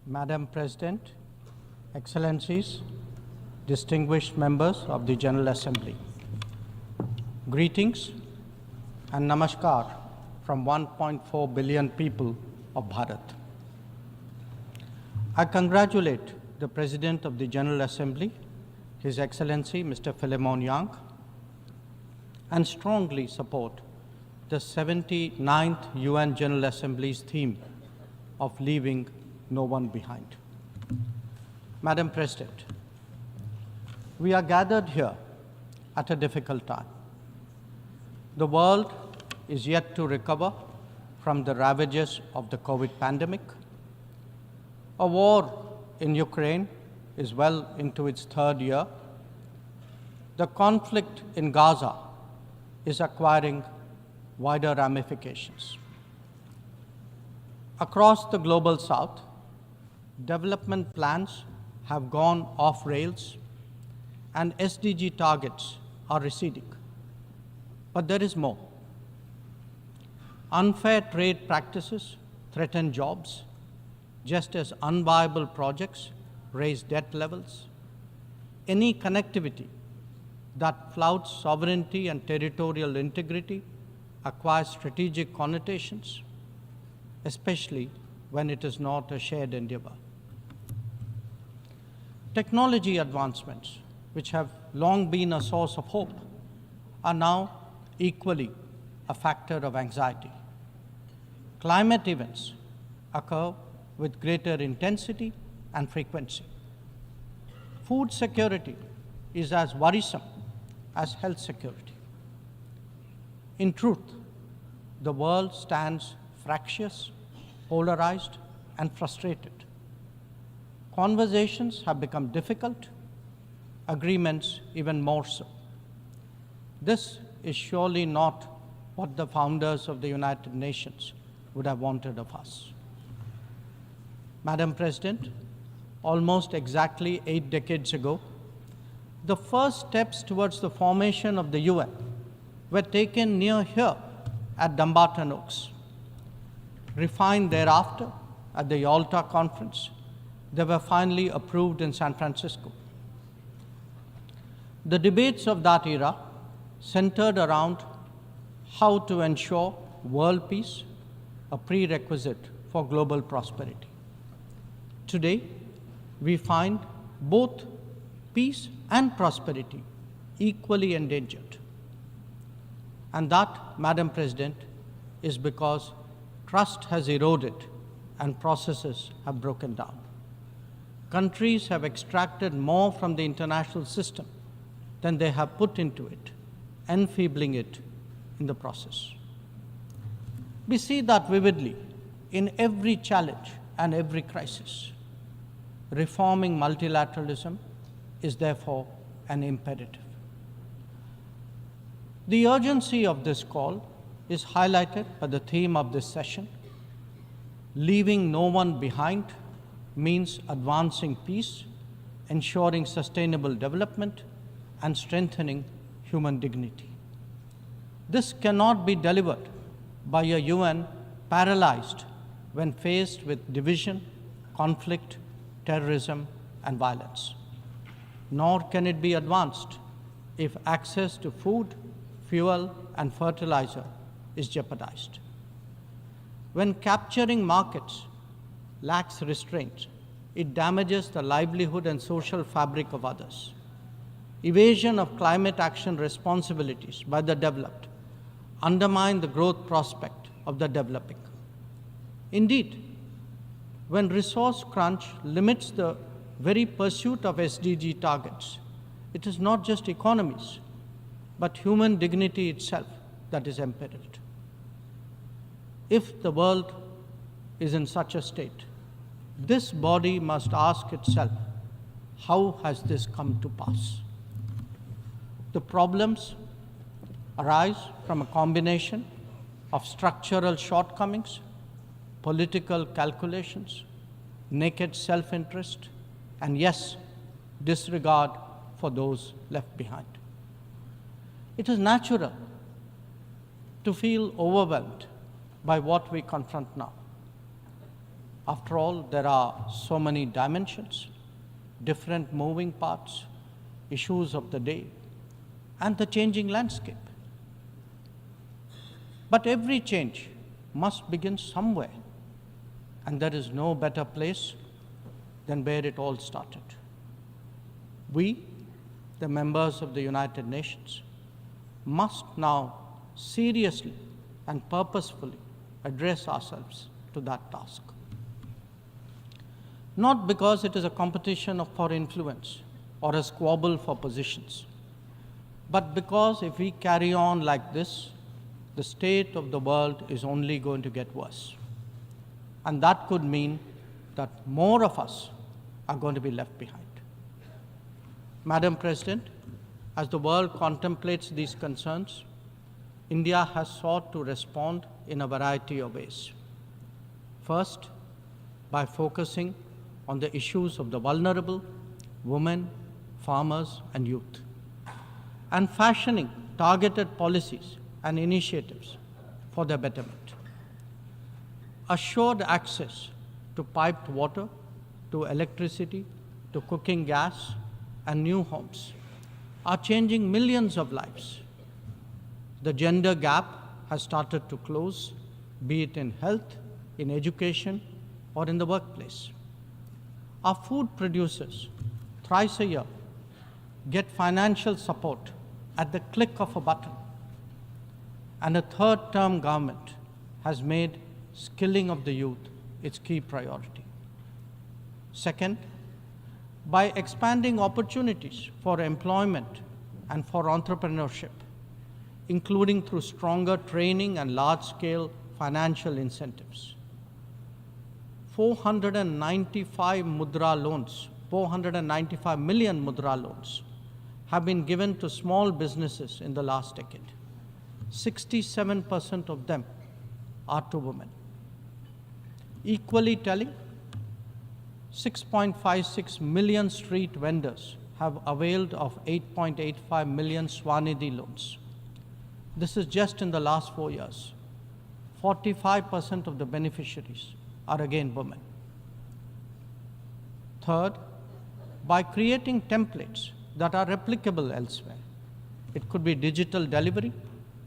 Madam President, Excellencies, distinguished members of the General Assembly, greetings and namaskar from 1.4 billion people of Bharat. I congratulate the President of the General Assembly, His Excellency Mr. Philemon Yang, and strongly support the 79th UN General Assembly's theme of leaving no one behind. Madam President, we are gathered here at a difficult time. The world is yet to recover from the ravages of the COVID pandemic. A war in Ukraine is well into its third year. The conflict in Gaza is acquiring wider ramifications. Across the global south, development plans have gone off rails and SDG targets are receding. But there is more. Unfair trade practices threaten jobs, just as unviable projects raise debt levels. Any connectivity that flouts sovereignty and territorial integrity acquires strategic connotations, especially when it is not a shared endeavor. Technology advancements, which have long been a source of hope, are now equally a factor of anxiety. Climate events occur with greater intensity and frequency. Food security is as worrisome as health security. In truth, the world stands fractious, polarized, and frustrated. Conversations have become difficult, agreements even more so. This is surely not what the founders of the United Nations would have wanted of us. Madam President, almost exactly 8 decades ago, the first steps towards the formation of the UN were taken near here at Dumbarton Oaks. Refined thereafter at the Yalta Conference, they were finally approved in San Francisco. The debates of that era centered around how to ensure world peace, a prerequisite for global prosperity. Today, we find both peace and prosperity equally endangered. And that, Madam President, is because trust has eroded and processes have broken down. Countries have extracted more from the international system than they have put into it, enfeebling it in the process. We see that vividly in every challenge and every crisis. Reforming multilateralism is therefore an imperative. The urgency of this call is highlighted by the theme of this session. Leaving no one behind means advancing peace, ensuring sustainable development, and strengthening human dignity. This cannot be delivered by a UN paralyzed when faced with division, conflict, terrorism, and violence. Nor can it be advanced if access to food, fuel, and fertilizer is jeopardized. When capturing markets lacks restraint, it damages the livelihood and social fabric of others. Evasion of climate action responsibilities by the developed undermine the growth prospect of the developing. Indeed, when resource crunch limits the very pursuit of SDG targets, it is not just economies, but human dignity itself that is imperiled. If the world is in such a state, this body must ask itself, how has this come to pass? The problems arise from a combination of structural shortcomings, political calculations, naked self-interest, and yes, disregard for those left behind. It is natural to feel overwhelmed by what we confront now. After all, there are so many dimensions, different moving parts, issues of the day, and the changing landscape. But every change must begin somewhere, and there is no better place than where it all started. We, the members of the United Nations, must now seriously and purposefully address ourselves to that task. Not because it is a competition for influence or a squabble for positions, but because if we carry on like this, the state of the world is only going to get worse. And that could mean that more of us are going to be left behind. Madam President, as the world contemplates these concerns, India has sought to respond in a variety of ways. First, by focusing on the issues of the vulnerable, women, farmers, and youth, and fashioning targeted policies and initiatives for their betterment. Assured access to piped water, to electricity, to cooking gas, and new homes are changing millions of lives. The gender gap has started to close, be it in health, in education, or in the workplace. Our food producers, thrice a year, get financial support at the click of a button. And a third-term government has made skilling of the youth its key priority. Second, by expanding opportunities for employment and for entrepreneurship, including through stronger training and large-scale financial incentives. 495 million mudra loans have been given to small businesses in the last decade. 67% of them are to women. Equally telling, 6.56 million street vendors have availed of 8.85 million Swanidhi loans. This is just in the last 4 years. 45% of the beneficiaries are again women. Third, by creating templates that are replicable elsewhere. It could be digital delivery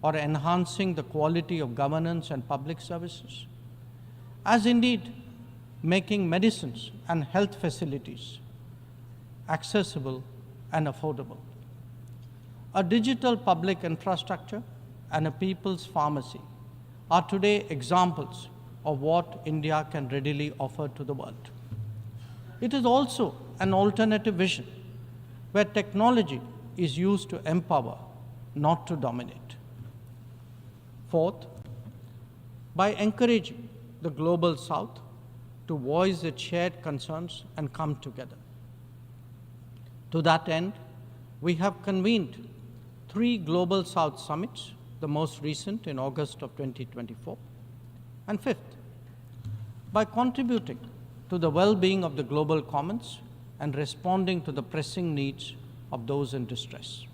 or enhancing the quality of governance and public services, as indeed making medicines and health facilities accessible and affordable. A digital public infrastructure and a people's pharmacy are today examples of what India can readily offer to the world. It is also an alternative vision where technology is used to empower, not to dominate. Fourth, by encouraging the Global South to voice its shared concerns and come together. To that end, we have convened 3 Global South summits, the most recent in August of 2024. And fifth, by contributing to the well-being of the global commons and responding to the pressing needs of those in distress.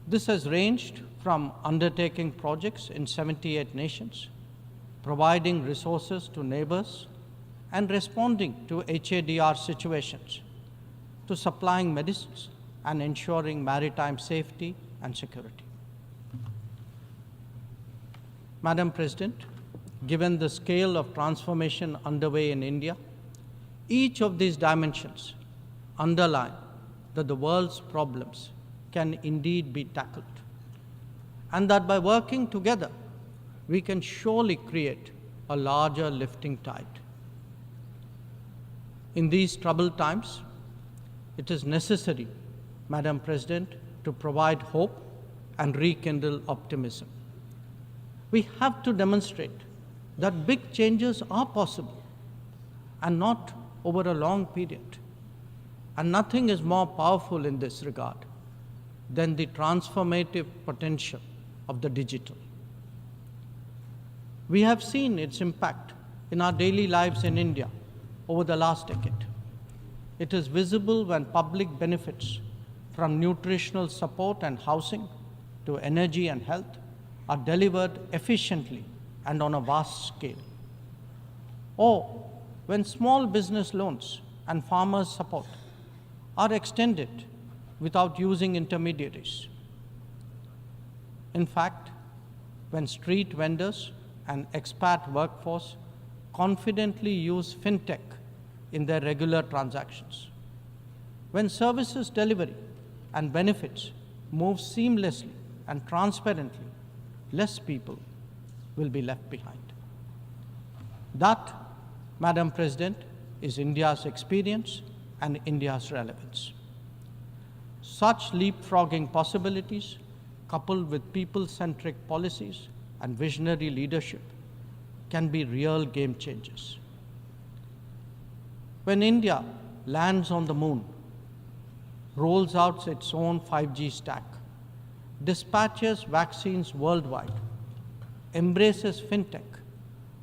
This has ranged from undertaking projects in 78 nations, providing resources to neighbors, and responding to HADR situations, to supplying medicines and ensuring maritime safety and security. Madam President, given the scale of transformation underway in India, each of these dimensions underline that the world's problems can indeed be tackled, and that by working together, we can surely create a larger lifting tide. In these troubled times, it is necessary, Madam President, to provide hope and rekindle optimism. We have to demonstrate that big changes are possible and not over a long period. And nothing is more powerful in this regard than the transformative potential of the digital. We have seen its impact in our daily lives in India over the last decade. It is visible when public benefits from nutritional support and housing to energy and health are delivered efficiently and on a vast scale. or when small business loans and farmers' support are extended without using intermediaries. In fact, when street vendors and expat workforce confidently use fintech in their regular transactions, when services delivery and benefits move seamlessly and transparently, less people will be left behind. That, Madam President, is India's experience and India's relevance. Such leapfrogging possibilities, coupled with people-centric policies and visionary leadership, can be real game changers. When India lands on the moon, rolls out its own 5G stack, dispatches vaccines worldwide, embraces fintech,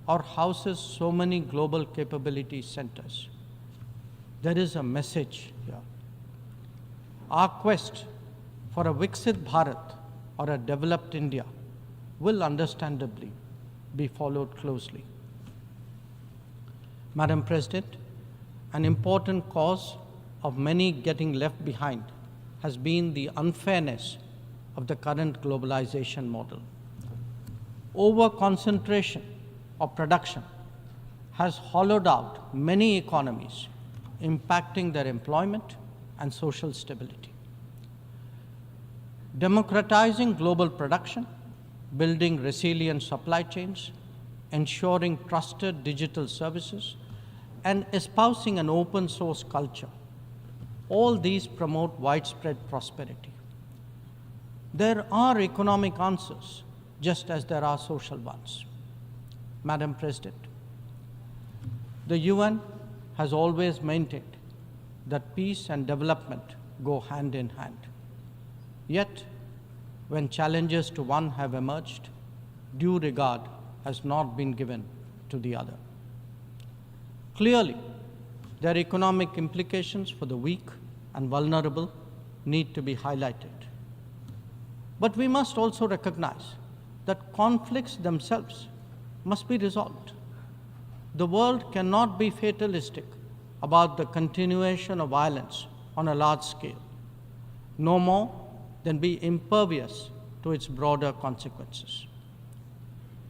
or houses so many global capability centers, there is a message here. Our quest for a Viksit Bharat or a developed India will understandably be followed closely. Madam President, an important cause of many getting left behind has been the unfairness of the current globalization model. Over-concentration of production has hollowed out many economies, impacting their employment and social stability. Democratizing global production, building resilient supply chains, ensuring trusted digital services, and espousing an open source culture, all these promote widespread prosperity. There are economic answers, just as there are social ones. Madam President, the UN has always maintained that peace and development go hand in hand. Yet, when challenges to one have emerged, due regard has not been given to the other. Clearly, their economic implications for the weak and vulnerable need to be highlighted. But we must also recognize that conflicts themselves must be resolved. The world cannot be fatalistic about the continuation of violence on a large scale, no more than be impervious to its broader consequences.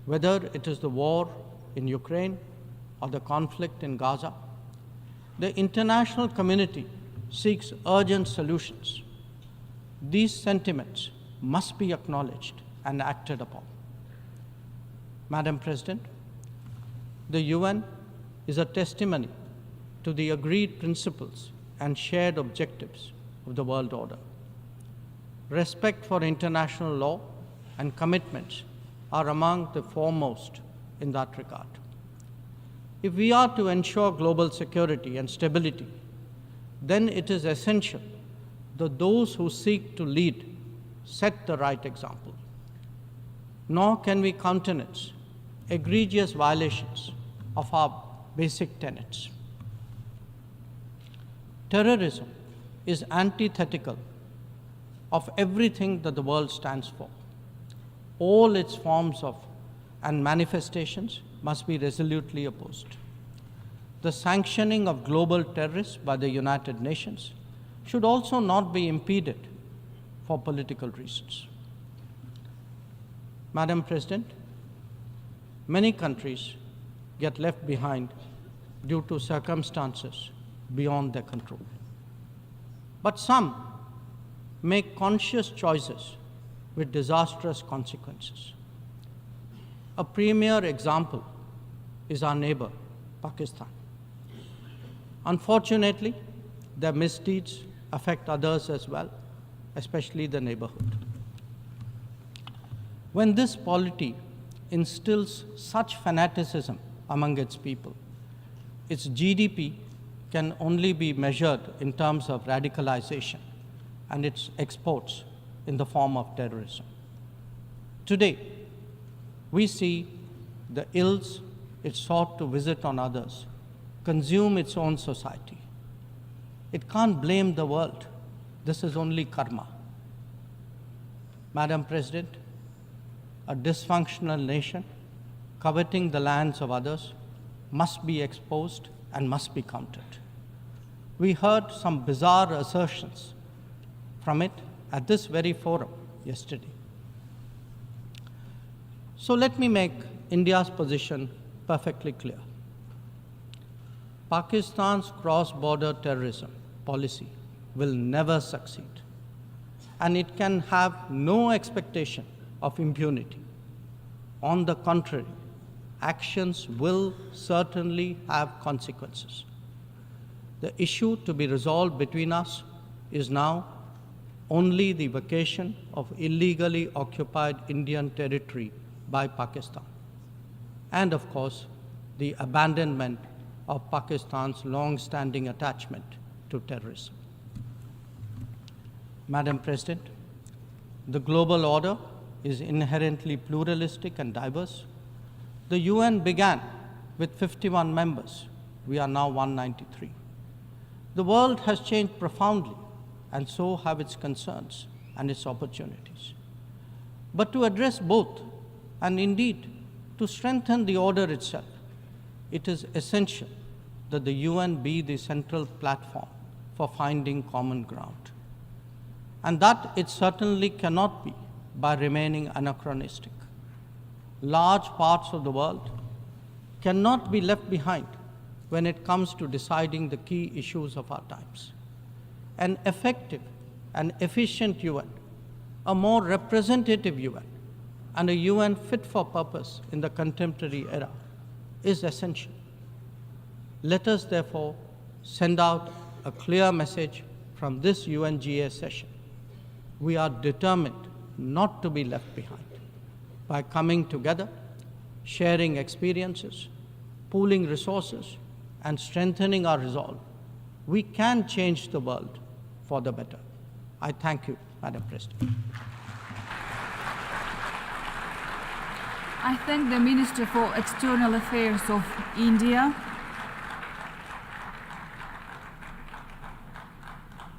Whether it is the war in Ukraine or the conflict in Gaza, the international community seeks urgent solutions. These sentiments must be acknowledged and acted upon. Madam President, the UN is a testimony to the agreed principles and shared objectives of the world order. Respect for international law and commitments are among the foremost in that regard. If we are to ensure global security and stability, then it is essential that those who seek to lead set the right example. Nor can we countenance egregious violations of our basic tenets. Terrorism is antithetical of everything that the world stands for. All its forms of and manifestations must be resolutely opposed. The sanctioning of global terrorists by the United Nations should also not be impeded for political reasons. Madam President, many countries get left behind due to circumstances beyond their control. But some make conscious choices with disastrous consequences. A premier example is our neighbor, Pakistan. Unfortunately, their misdeeds affect others as well, especially the neighborhood. When this polity instills such fanaticism among its people, its GDP can only be measured in terms of radicalization and its exports in the form of terrorism. Today, we see the ills it sought to visit on others consume its own society. It can't blame the world. This is only karma. Madam President, a dysfunctional nation coveting the lands of others must be exposed and must be countered. We heard some bizarre assertions from it at this very forum yesterday. So let me make India's position perfectly clear. Pakistan's cross-border terrorism policy will never succeed, and it can have no expectation of impunity. On the contrary, actions will certainly have consequences. The issue to be resolved between us is now only the vacation of illegally occupied Indian territory by Pakistan, and of course, the abandonment of Pakistan's long-standing attachment to terrorism. Madam President, the global order is inherently pluralistic and diverse. The UN began with 51 members. We are now 193. The world has changed profoundly, and so have its concerns and its opportunities. But to address both, and indeed to strengthen the order itself, it is essential that the UN be the central platform for finding common ground. And that it certainly cannot be by remaining anachronistic. Large parts of the world cannot be left behind when it comes to deciding the key issues of our times. An effective and efficient UN, a more representative UN, and a UN fit for purpose in the contemporary era is essential. Let us therefore send out a clear message from this UNGA session. We are determined not to be left behind. By coming together, sharing experiences, pooling resources, and strengthening our resolve, we can change the world for the better. I thank you, Madam President. I thank the Minister for External Affairs of India,